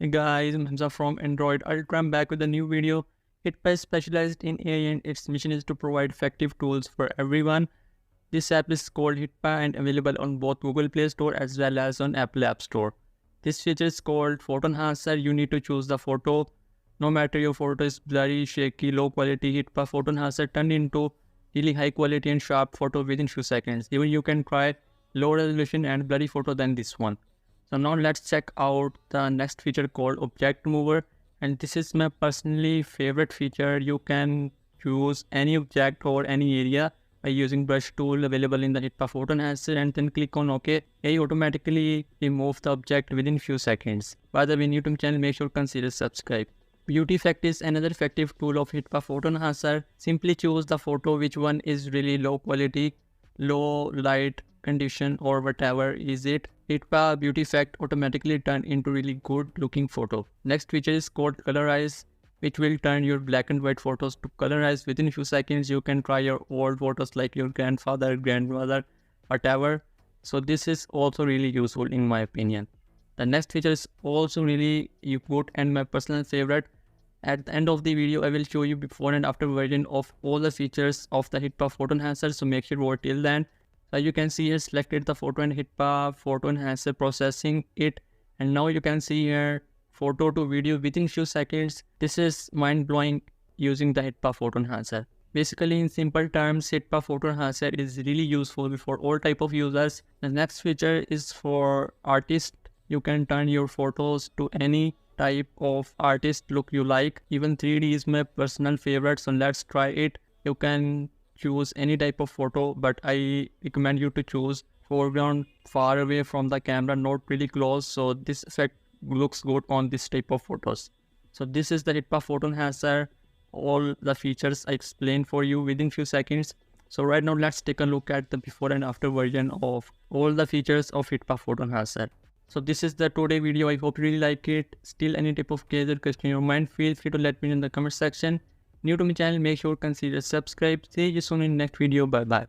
Hey guys, I'm Hamza from Android Ultra. I'm back with a new video. HitPaw is specialized in AI and its mission is to provide effective tools for everyone. This app is called HitPaw and available on both Google Play Store as well as on Apple App Store. This feature is called Photo Enhancer. You need to choose the photo. No matter your photo is blurry, shaky, low quality, HitPaw Photo Enhancer turn into really high quality and sharp photo within few seconds. Even you can try low resolution and blurry photo than this one. So now let's check out the next feature called Object Mover, and this is my personally favorite feature. You can choose any object or any area by using brush tool available in the HitPaw Photo Enhancer and then click on OK. AI automatically remove the object within few seconds. By the way, new to my channel, make sure to consider subscribe. Beauty Effect is another effective tool of HitPaw Photo Enhancer. Simply choose the photo which one is really low quality, low light condition or whatever is it. HitPaw Beauty Effect automatically turn into really good looking photo. Next feature is called Colorize, which will turn your black and white photos to colorize within a few seconds. You can try your old photos like your grandfather, grandmother, whatever. So this is also really useful in my opinion. The next feature is also really good and my personal favorite. At the end of the video, I will show you before and after version of all the features of the HitPaw Photo Enhancer. So make sure to watch till then. So you can see here selected the photo and HitPaw Photo Enhancer processing it, and now you can see here photo to video within few seconds. This is mind blowing using the HitPaw Photo Enhancer. Basically, in simple terms, HitPaw Photo Enhancer is really useful for all type of users. The next feature is for artists. You can turn your photos to any type of artist look you like. Even 3D is my personal favorite, so let's try it. You can choose any type of photo, but I recommend you to choose foreground far away from the camera, not really close, so this effect looks good on this type of photos. So this is the HitPaw Photo Enhancer. All the features I explained for you within few seconds. So right now let's take a look at the before and after version of all the features of HitPaw Photo Enhancer. So this is the today video. I hope you really like it. Still any type of case or question in your mind, feel free to let me know in the comment section. New to my channel, make sure to consider subscribe. See you soon in next video. Bye bye.